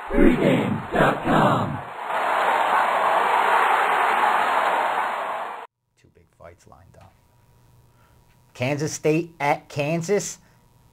Pregame.com. Two big fights lined up. Kansas State at Kansas.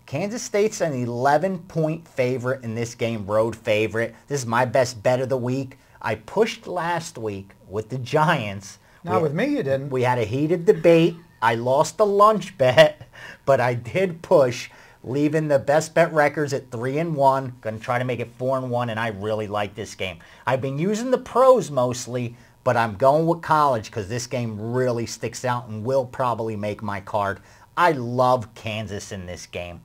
Kansas State's an 11-point favorite in this game, road favorite. This is my best bet of the week. I pushed last week with the Giants. Not with me, you didn't. We had a heated debate. I lost the lunch bet, but I did push, leaving the best bet records at 3-1. Going to try to make it 4-1, and I really like this game. I've been using the pros mostly, but I'm going with college because this game really sticks out and will probably make my card. I love Kansas in this game.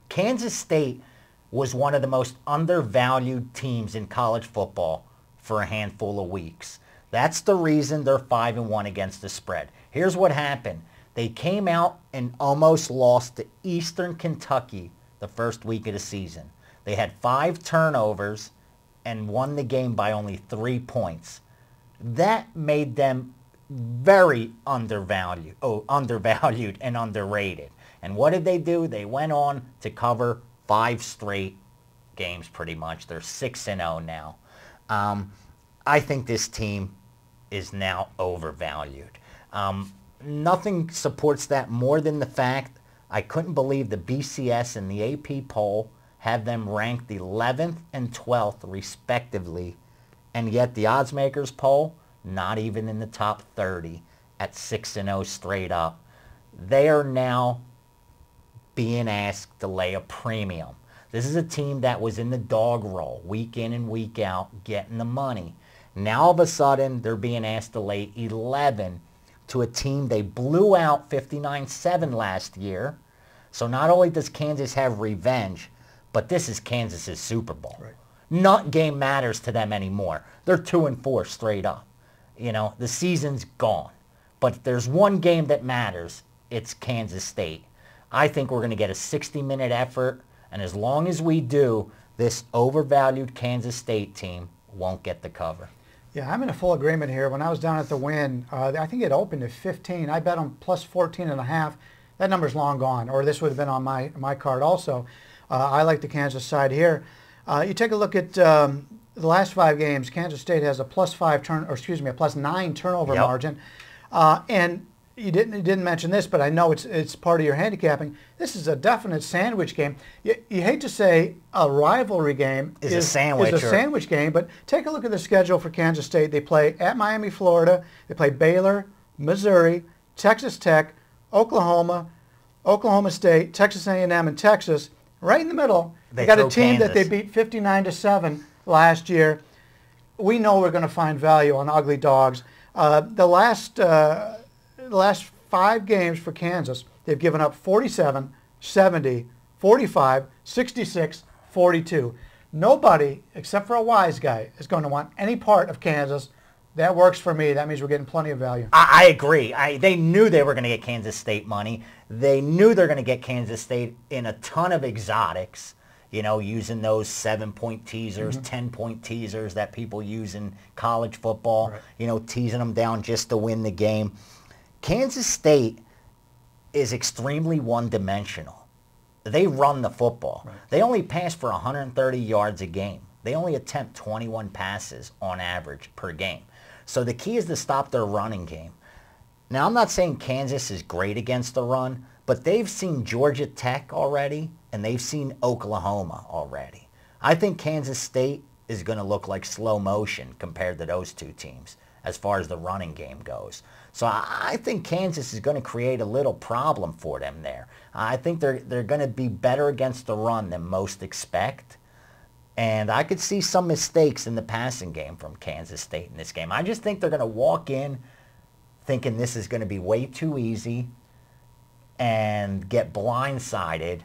Kansas State was one of the most undervalued teams in college football for a handful of weeks. That's the reason they're 5-1 against the spread. Here's what happened. They came out and almost lost to Eastern Kentucky the first week of the season. They had 5 turnovers and won the game by only 3 points. That made them very undervalued and underrated. And what did they do? They went on to cover 5 straight games pretty much. They're 6-0 now. I think this team is now overvalued. Nothing supports that more than the fact I couldn't believe the BCS and the AP poll have them ranked 11th and 12th respectively, and yet the odds makers poll not even in the top 30 at 6-0 straight up. They are now being asked to lay a premium. This is a team that was in the dog roll week in and week out getting the money. Now all of a sudden they're being asked to lay 11 to a team they blew out 59-7 last year. So not only does Kansas have revenge, but this is Kansas's Super Bowl. Right. Not game matters to them anymore. They're 2-4 straight up. You know, the season's gone. But if there's one game that matters, it's Kansas State. I think we're going to get a 60-minute effort, and as long as we do, this overvalued Kansas State team won't get the cover. Yeah, I'm in a full agreement here. When I was down at the Wynn, I think it opened at 15. I bet on plus 14.5. That number's long gone, or this would have been on my card also. I like the Kansas side here. You take a look at the last 5 games. Kansas State has a plus 9 turnover margin, and you didn't mention this, but I know it's part of your handicapping. This is a definite sandwich game. You hate to say a rivalry game is a sandwich game, but take a look at the schedule for Kansas State. They play at Miami, Florida. They play Baylor, Missouri, Texas Tech, Oklahoma, Oklahoma State, Texas A&M, and Texas. Right in the middle, they got a team Kansas that they beat 59-7 last year. We know we're going to find value on ugly dogs. The last 5 games for Kansas, they've given up 47, 70, 45, 66, 42. Nobody, except for a wise guy, is going to want any part of Kansas. That works for me. That means we're getting plenty of value. I agree. They knew they were going to get Kansas State money. They knew they're going to get Kansas State in a ton of exotics, you know, using those 7-point teasers, 10-point teasers that people use in college football, right. You know, teasing them down just to win the game. Kansas State is extremely one-dimensional. They run the football. Right. They only pass for 130 yards a game. They only attempt 21 passes on average per game. So the key is to stop their running game. Now, I'm not saying Kansas is great against the run, but they've seen Georgia Tech already, and they've seen Oklahoma already. I think Kansas State is going to look like slow motion compared to those two teams as far as the running game goes. So I think Kansas is going to create a little problem for them there. I think they're going to be better against the run than most expect. And I could see some mistakes in the passing game from Kansas State in this game. I just think they're going to walk in thinking this is going to be way too easy and get blindsided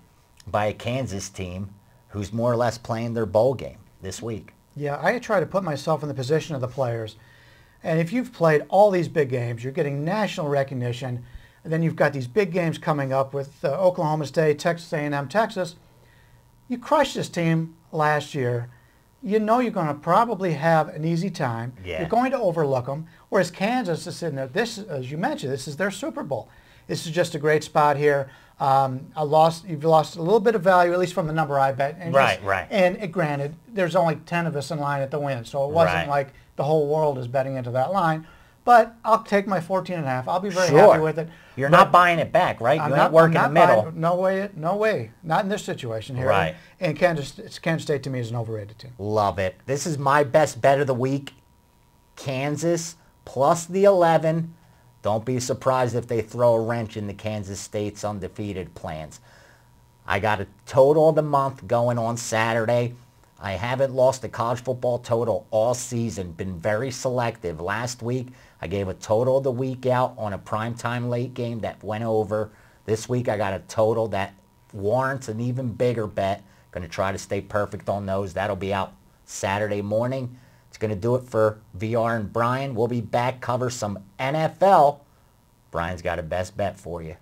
by a Kansas team who's more or less playing their bowl game this week. Yeah, I try to put myself in the position of the players. And if you've played all these big games, you're getting national recognition, and then you've got these big games coming up with Oklahoma State, Texas A&M, Texas. You crushed this team last year. You know you're going to probably have an easy time. Yeah. You're going to overlook them. Whereas Kansas is sitting there. This, as you mentioned, this is their Super Bowl. This is just a great spot here. You've lost a little bit of value, at least from the number I bet. And Right, right. And granted, there's only 10 of us in line at the win, so it wasn't Right. like the whole world is betting into that line. But I'll take my 14.5. I'll be very Sure. happy with it. You're But not buying it back, right? I'm You not ain't working I'm the not middle. buying- no way, no way. Not in this situation here. Right. And Kansas State to me is an overrated team. Love it. This is my best bet of the week. Kansas plus the 11. Don't be surprised if they throw a wrench in the Kansas State's undefeated plans. I got a total of the month going on Saturday. I haven't lost a college football total all season. Been very selective. Last week, I gave a total of the week out on a primetime late game that went over. This week, I got a total that warrants an even bigger bet. Going to try to stay perfect on those. That'll be out Saturday morning. It's going to do it for VR and Brian. We'll be back, cover some NFL. Brian's got a best bet for you.